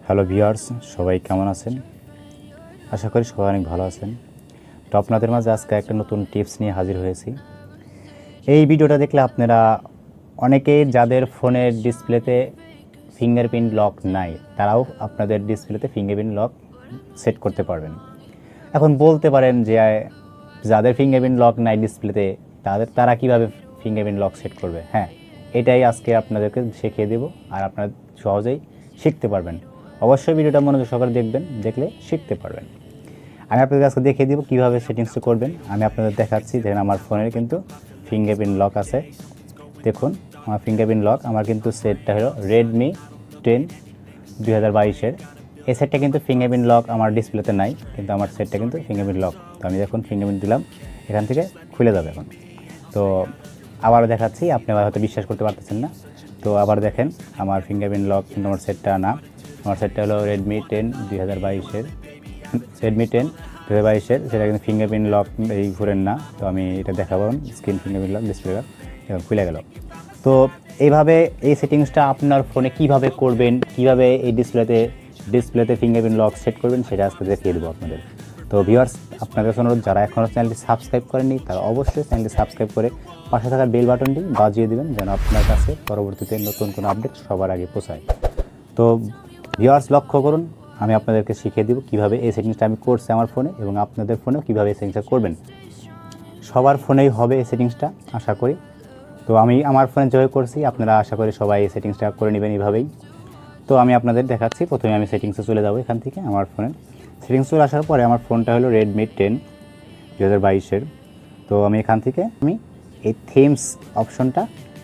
Hello viewers, সবাই কেমন আছেন? আশা করি সবাই অনেক ভালো আছেন। তো আপনাদের মাঝে আজকে একটা নতুন টিপস নিয়ে হাজির হয়েছি। এই ভিডিওটা দেখলে আপনারা অনেকেই যাদের ফোনের ডিসপ্লেতে ফিঙ্গারপ্রিন্ট লক নাই, তারাও আপনাদের ডিসপ্লেতে ফিঙ্গারপ্রিন্ট লক সেট করতে পারবেন। এখন বলতে পারেন যে যাদের ফিঙ্গারপ্রিন্ট লক নাই ডিসপ্লেতে, তারা কিভাবে ফিঙ্গারপ্রিন্ট লক সেট করবে? হ্যাঁ, এটাই আজকে আপনাদেরকে শিখিয়ে দেব, আর আপনারা সহজেই শিখতে পারবেন। অবশ্যই ভিডিওটা মনোযোগ সহকারে দেখবেন, দেখলে শিখতে পারবেন। আমি আপনাদের আজকে দেখিয়ে দিব কীভাবে সেটিংসটা করবেন। আমি আপনাদের দেখাচ্ছি, দেখেন আমার ফোনের কিন্তু ফিঙ্গারপ্রিন্ট লক আছে। দেখুন আমার ফিঙ্গারপ্রিন্ট লক, আমার কিন্তু সেটটা হলো রেডমি 10 2022-এর। এই সেটটা কিন্তু ফিঙ্গারপ্রিন্ট লক আমার ডিসপ্লেতে নাই, কিন্তু আমার সেটটা কিন্তু ফিঙ্গারপ্রিন্ট লক। তো আমি যখন ফিঙ্গারপ্রিন্ট দিলাম, এখান থেকে খুলে যাবে এখন। তো আবারও দেখাচ্ছি, আপনি আবার হয়তো বিশ্বাস করতে পারতেছেন না। তো আবার দেখেন আমার ফিঙ্গারপ্রিন্ট লক কিন্তু আমার সেটটা না। আমার সেটটা হলো রেডমি 10 2022-এর, রেডমি 10 2022-এর। সেটা কিন্তু ফিঙ্গারপ্রিন্ট লক এই ফোনের না। তো আমি এটা দেখাবো, screen fingerprint lock, display lock এবং খুলে গেল। তো এইভাবে এই সেটিংসটা আপনার ফোনে কিভাবে করবেন, কিভাবে এই ডিসপ্লেতে ফিঙ্গারপ্রিন্ট লক সেট করবেন, সেটা আজকে দেখিয়ে দেবো আপনাদের। তো ভিউয়ার্স, আপনাদের অনুরোধ, যারা এখনও চ্যানেলটি সাবস্ক্রাইব করেননি তারা অবশ্যই চ্যানেলটি সাবস্ক্রাইব করে পাশে থাকা বেল বাটনটি বাজিয়ে দেবেন, যেন আপনার কাছে পরবর্তীতে নতুন কোনো আপডেট সবার আগে পৌঁছায়। তো ভিউয়ার্স, লক্ষ্য করুন, আমি আপনাদেরকে শিখিয়ে দেব কীভাবে এই সেটিংসটা আমি করছি আমার ফোনে, এবং আপনাদের ফোনেও কীভাবে এই সেটিংসটা করবেন। সবার ফোনেই হবে এই সেটিংসটা আশা করি। তো আমি আমার ফোনে যেভাবে করছি, আপনারা আশা করি সবাই এই সেটিংসটা করে নেবেন এইভাবেই। তো আমি আপনাদের দেখাচ্ছি। প্রথমে আমি সেটিংসে চলে যাব। এখান থেকে আমার ফোনে সেটিংস চলে আসার পরে আমার ফোনটা হলো রেডমি 10 2022-এর। তো আমি এখান থেকে এই থিমস অপশনটা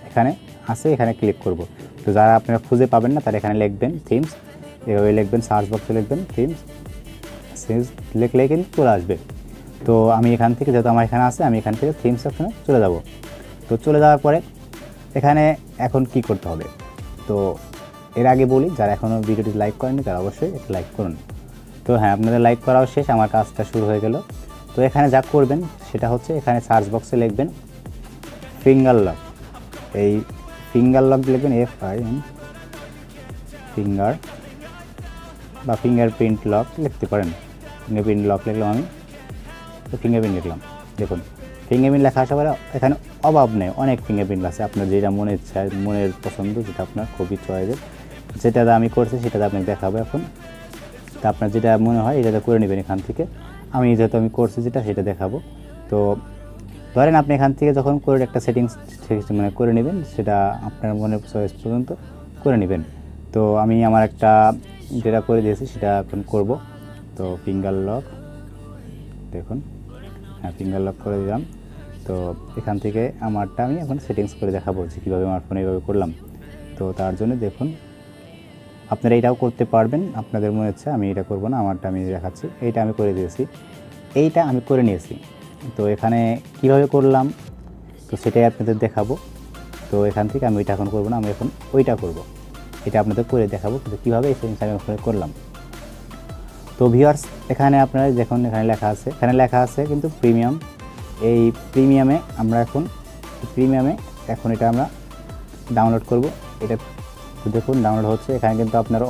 এখানে আছে, এখানে ক্লিক করব। তো যারা আপনারা খুঁজে পাবেন না, তারা এখানে লিখবেন থিমস, এভাবে লিখবেন, সার্চ বক্সে লিখবেন থিমস, লিখলে কিন্তু চলে আসবে। তো আমি এখান থেকে, যেহেতু আমার এখানে আছে, আমি এখান থেকে থিমস অপশনে চলে যাব। তো চলে যাওয়ার পরে এখানে এখন কি করতে হবে, তো এর আগে বলি, যারা এখনও ভিডিওটি লাইক করেননি তারা অবশ্যই একটা লাইক করুন। তো হ্যাঁ, আপনাদের লাইক করাও শেষ, আমার কাজটা শুরু হয়ে গেল। তো এখানে যা করবেন সেটা হচ্ছে, এখানে সার্চ বক্সে লিখবেন ফিঙ্গার লক। এই ফিঙ্গার লক লিখবেন FIN, ফিঙ্গার বা ফিঙ্গারপ্রিন্ট লক লিখতে পারেন। ফিঙ্গারপ্রিন্ট লক লিখলাম আমি, তো ফিঙ্গারপ্রিন্ট লিখলাম। দেখুন ফিঙ্গারপ্রিন্ট লেখা আসার পরে এখানে অভাব নেই, অনেক ফিঙ্গারপ্রিন্ট আছে। আপনার যেটা মনে ইচ্ছা, মনের পছন্দ, যেটা আপনার খুবই চয়েসের, যেটা আমি করছি সেটা আপনাকে দেখাবো এখন। তা আপনার যেটা মনে হয় এটা করে নেবেন এখান থেকে। আমি যেহেতু আমি করছি যেটা, সেটা দেখাবো। তো ধরেন আপনি এখান থেকে যখন করে একটা সেটিংস করে নেবেন, সেটা আপনার মনের চয়েস পর্যন্ত করে নেবেন। তো আমি আমার একটা যেটা করে দিয়েছি সেটা এখন করব। তো ফিঙ্গার লক, দেখুন, হ্যাঁ ফিঙ্গার লক করে দিলাম। তো এখান থেকে আমারটা আমি এখন সেটিংস করে দেখাবো যে কীভাবে আমার ফোনে এইভাবে করলাম। তো তার জন্য দেখুন, আপনারা এটাও করতে পারবেন আপনাদের মনে হচ্ছে। আমি এটা করব না, আমারটা আমি দেখাচ্ছি। এইটা আমি করে দিয়েছি, এইটা আমি করে নিয়েছি। তো এখানে কিভাবে করলাম, তো সেটাই আপনাদের দেখাবো। তো এখান থেকে আমি ওইটা এখন করব না, আমি এখন ওইটা করব। এটা আপনাদের করে দেখাবো কিন্তু কীভাবে এই সেটিংস আমি করলাম। তো ভিউয়ার্স, এখানে আপনারা দেখুন, এখানে লেখা আছে কিন্তু প্রিমিয়াম। এই প্রিমিয়ামে এটা আমরা ডাউনলোড করব। এটা দেখুন ডাউনলোড হচ্ছে। এখানে কিন্তু আপনার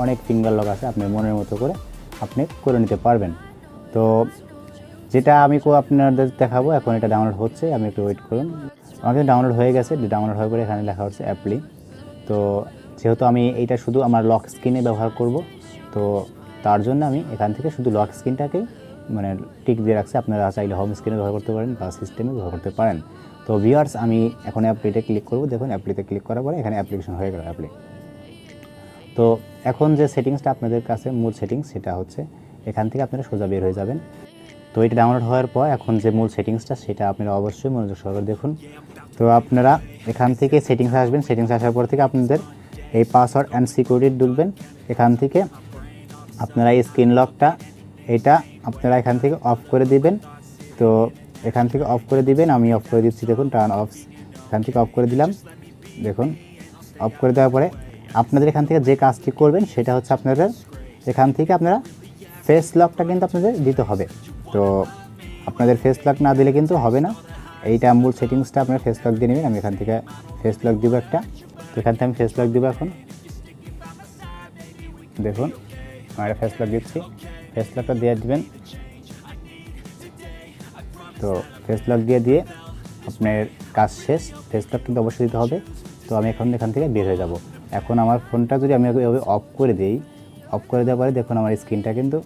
অনেক ফিঙ্গার লক আছে, আপনার মনের মতো করে আপনি করে নিতে পারবেন। তো যেটা আমি আপনাদের দেখাবো, এখন এটা ডাউনলোড হচ্ছে, আমি একটু ওয়েট করুন। আমার কিন্তু ডাউনলোড হয়ে গেছে। ডাউনলোড হয়ে পরে এখানে লেখা হচ্ছে অ্যাপ্লি। তো যেহেতু আমি এইটা শুধু আমার লক স্ক্রিনে ব্যবহার করব, তো তার জন্য আমি এখান থেকে শুধু লক স্ক্রিনটাকেই টিক দিয়ে রাখছি। আপনারা চাইলে হোম স্ক্রিনে ব্যবহার করতে পারেন বা সিস্টেমে ব্যবহার করতে পারেন। তো ভিউয়ার্স, আমি এখন অ্যাপ্লিতে ক্লিক করব। দেখুন অ্যাপ্লিতে ক্লিক করার পরে এখানে অ্যাপ্লিকেশন হয়ে গেল, অ্যাপ্লি। তো এখন যে সেটিংসটা আপনাদের কাছে মূল সেটিংস, সেটা হচ্ছে এখান থেকে আপনারা সোজা বের হয়ে যাবেন। তো এটা ডাউনলোড হওয়ার পর এখন যে মূল সেটিংসটা, সেটা আপনারা অবশ্যই মনোযোগ সহকারে দেখুন। তো আপনারা এখান থেকে সেটিংস আসবেন। সেটিংস আসার পর থেকে আপনাদের এই পাসওয়ার্ড অ্যান্ড সিকিউরিটি ঢুকবেন। এখান থেকে আপনারা এই স্ক্রিন লকটা, এটা আপনারা এখান থেকে অফ করে দিবেন। তো এখান থেকে অফ করে দিবেন, আমি অফ করে দিচ্ছি। দেখুন টার্ন অফ, এখান থেকে অফ করে দিলাম। দেখুন অফ করে দেওয়ার পরে আপনাদের এখান থেকে যে কাজটি করবেন সেটা হচ্ছে, আপনাদের এখান থেকে আপনারা ফেস লকটা কিন্তু আপনাদের দিতে হবে। তো আপনাদের ফেস লক না দিলে কিন্তু হবে না। এইটা মূল সেটিংসটা আপনারা ফেস লক দিয়ে নেবেন। আমি এখান থেকে ফেস লক দিব একটা। তো এখান থেকে আমি ফেস লক দিব এখন। দেখুন আমি একটা ফেস লক দিচ্ছি, ফেস লকটা দিয়ে দিবেন। তো ফেস লক দিয়ে আপনার কাজ শেষ। ফেস লক কিন্তু অবশ্যই দিতে হবে। তো আমি এখন এখান থেকে বের হয়ে যাব। এখন আমার ফোনটা যদি আমি এভাবে অফ করে দিই, অফ করে দেওয়ার পরে দেখুন আমার স্ক্রিনটা কিন্তু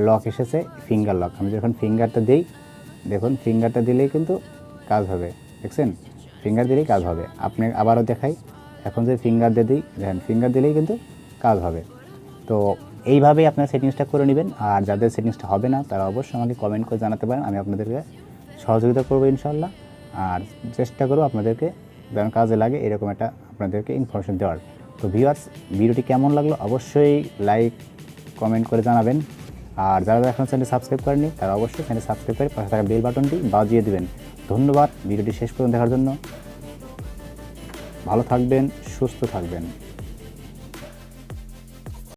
লক এসেছে, ফিঙ্গার লক। আমি যখন ফিঙ্গারটা দিই, দেখুন ফিঙ্গারটা দিলেই কিন্তু কাজ হবে, দেখছেন? ফিঙ্গার দিলেই কাজ হবে। আপনি আবারও দেখাই, এখন যদি ফিঙ্গার দিয়ে দিই, দেখেন ফিঙ্গার দিলেই কিন্তু কাজ হবে। তো এইভাবেই আপনারা সেটিংসটা করে নেবেন। আর যাদের সেটিংসটা হবে না তারা অবশ্যই আমাকে কমেন্ট করে জানাতে পারেন, আমি আপনাদেরকে সহযোগিতা করবো ইনশাল্লাহ। আর চেষ্টা করব আপনাদেরকে যেন কাজে লাগে এরকম একটা আপনাদেরকে ইনফরমেশন দেওয়ার। তো ভিউয়ার্স, ভিডিওটি কেমন লাগলো অবশ্যই লাইক কমেন্ট করে জানাবেন। আর যারা এখন চ্যানেল সাবস্ক্রাইব করেনি তারা অবশ্যই চ্যানেল সাবস্ক্রাইব করে পাশে থাকা বেল বাটনটি বাজিয়ে দেবেন। ধন্যবাদ ভিডিওটি শেষ পর্যন্ত দেখার জন্য। ভালো থাকবেন, সুস্থ থাকবেন।